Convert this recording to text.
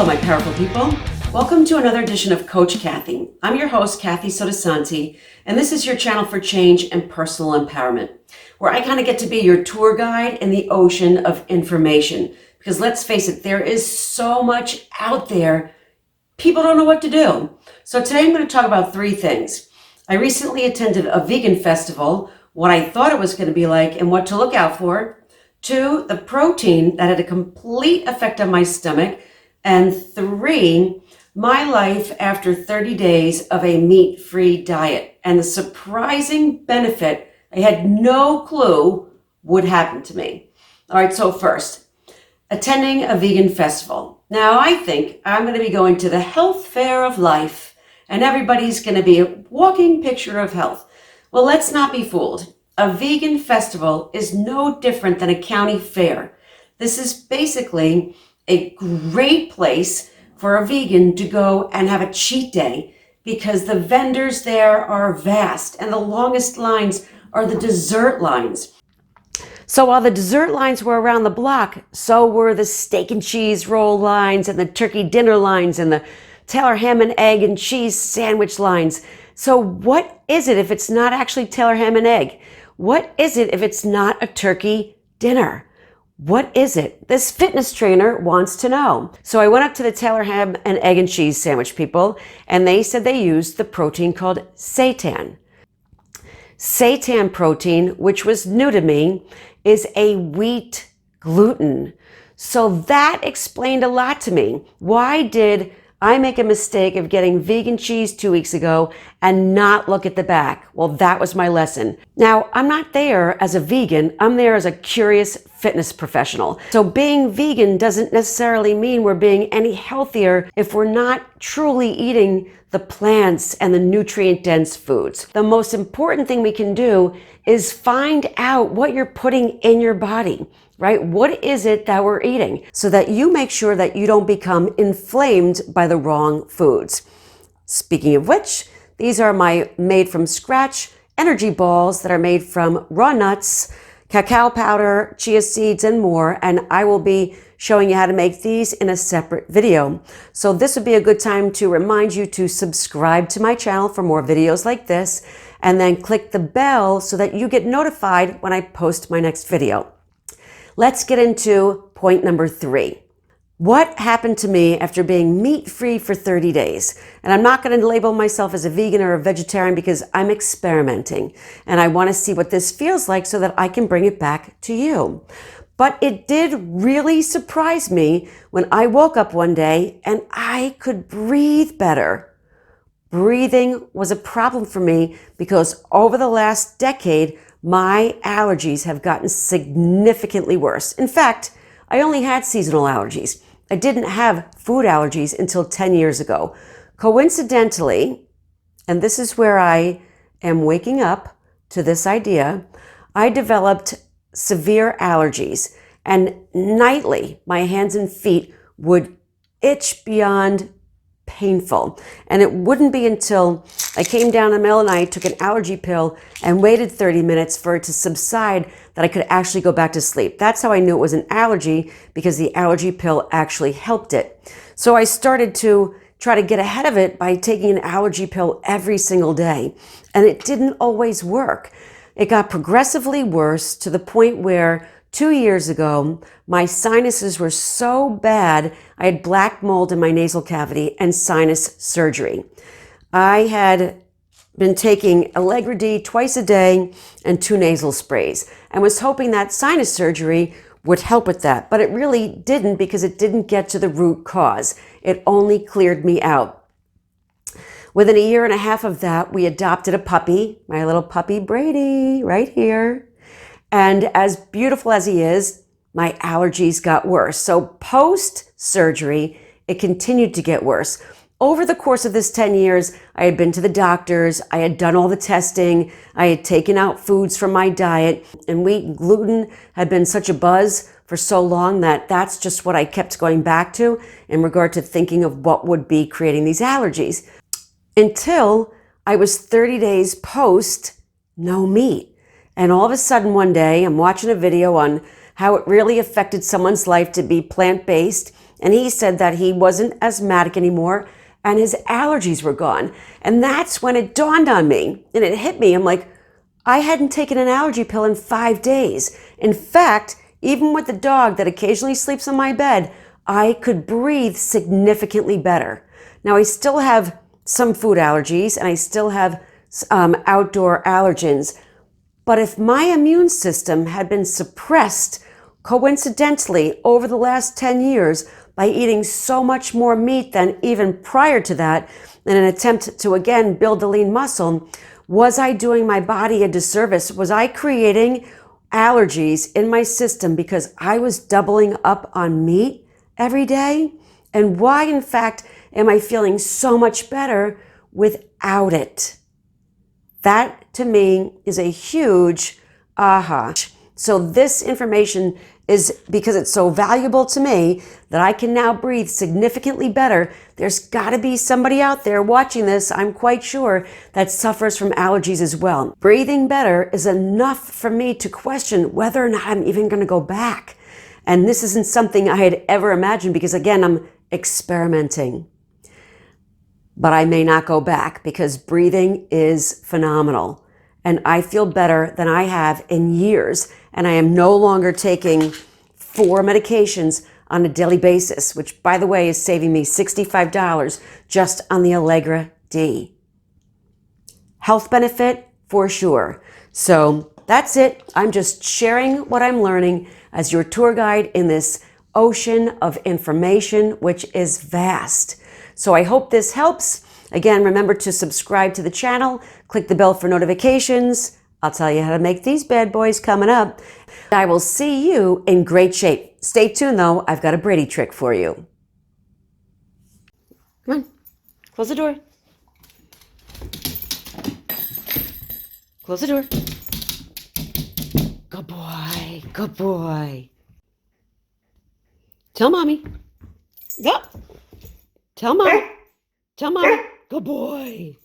Hello, my powerful people. Welcome to another edition of Coach Kathi. I'm your host, Kathi Sottosanti, and this is your channel for change and personal empowerment, where I kind of get to be your tour guide in the ocean of information. Because let's face it, there is so much out there, people don't know what to do. So today I'm going to talk about three things. I recently attended a vegan festival, what I thought it was going to be like and what to look out for. 2, the protein that had a complete effect on my stomach. And 3, my life after 30 days of a meat-free diet and the surprising benefit I had no clue would happen to me. All right, so first, attending a vegan festival. Now, I think I'm going to be going to the health fair of life, and everybody's going to be a walking picture of health. Well, let's not be fooled. A vegan festival is no different than a county fair. This is basically a great place for a vegan to go and have a cheat day because the vendors there are vast and the longest lines are the dessert lines. So while the dessert lines were around the block, so were the steak and cheese roll lines and the turkey dinner lines and the Taylor ham and egg and cheese sandwich lines. So what is it if it's not actually Taylor ham and egg? What is it if it's not a turkey dinner? What is it? This fitness trainer wants to know. So I went up to the Taylor ham and egg and cheese sandwich people, and they said they used the protein called seitan. Seitan protein, which was new to me, is a wheat gluten. So that explained a lot to me. Why did I make a mistake of getting vegan cheese 2 weeks ago and not look at the back? Well, that was my lesson. Now, I'm not there as a vegan. I'm there as a curious fitness professional. So being vegan doesn't necessarily mean we're being any healthier if we're not truly eating the plants and the nutrient-dense foods. The most important thing we can do is find out what you're putting in your body. Right? What is it that we're eating so that you make sure that you don't become inflamed by the wrong foods? Speaking of which, these are my made from scratch energy balls that are made from raw nuts, cacao powder, chia seeds, and more. And I will be showing you how to make these in a separate video. So this would be a good time to remind you to subscribe to my channel for more videos like this, and then click the bell so that you get notified when I post my next video. Let's get into point number 3. What happened to me after being meat-free for 30 days? And I'm not going to label myself as a vegan or a vegetarian because I'm experimenting. And I want to see what this feels like so that I can bring it back to you. But it did really surprise me when I woke up one day and I could breathe better. Breathing was a problem for me because over the last decade, my allergies have gotten significantly worse. In fact, I only had seasonal allergies. I didn't have food allergies until 10 years ago. Coincidentally, and this is where I am waking up to this idea, I developed severe allergies, and nightly my hands and feet would itch beyond painful. And it wouldn't be until I came down in the middle of the night, took an allergy pill, and waited 30 minutes for it to subside that I could actually go back to sleep. That's how I knew it was an allergy, because the allergy pill actually helped it. So I started to try to get ahead of it by taking an allergy pill every single day. And it didn't always work. It got progressively worse to the point where 2 years ago, my sinuses were so bad, I had black mold in my nasal cavity and sinus surgery. I had been taking Allegra D twice a day and 2 nasal sprays and was hoping that sinus surgery would help with that. But it really didn't, because it didn't get to the root cause. It only cleared me out. Within a year and a half of that, we adopted a puppy, my little puppy Brady, right here. And as beautiful as he is, my allergies got worse. So post-surgery, it continued to get worse. Over the course of this 10 years, I had been to the doctors, I had done all the testing, I had taken out foods from my diet, and wheat gluten had been such a buzz for so long that that's just what I kept going back to in regard to thinking of what would be creating these allergies. Until I was 30 days post no meat. And all of a sudden one day, I'm watching a video on how it really affected someone's life to be plant-based, and he said that he wasn't asthmatic anymore and his allergies were gone. And that's when it dawned on me and it hit me. I'm like, I hadn't taken an allergy pill in 5 days. In fact, even with the dog that occasionally sleeps on my bed, I could breathe significantly better. Now, I still have some food allergies and I still have outdoor allergens. But if my immune system had been suppressed coincidentally over the last 10 years by eating so much more meat than even prior to that, in an attempt to again build the lean muscle, was I doing my body a disservice? Was I creating allergies in my system because I was doubling up on meat every day? And why, in fact, am I feeling so much better without it? That, to me, is a huge aha. So this information is, because it's so valuable to me that I can now breathe significantly better. There's got to be somebody out there watching this, I'm quite sure, that suffers from allergies as well. Breathing better is enough for me to question whether or not I'm even going to go back. And this isn't something I had ever imagined because, again, I'm experimenting. But I may not go back because breathing is phenomenal. And I feel better than I have in years. And I am no longer taking 4 medications on a daily basis, which, by the way, is saving me $65 just on the Allegra D. Health benefit for sure. So that's it. I'm just sharing what I'm learning as your tour guide in this ocean of information, which is vast. So I hope this helps. Again, remember to subscribe to the channel, click the bell for notifications. I'll tell you how to make these bad boys coming up. I will see you in great shape. Stay tuned though, I've got a Brady trick for you. Come on, close the door. Close the door. Good boy, good boy. Tell mommy. Yep. Tell mommy. Tell mommy. Good boy.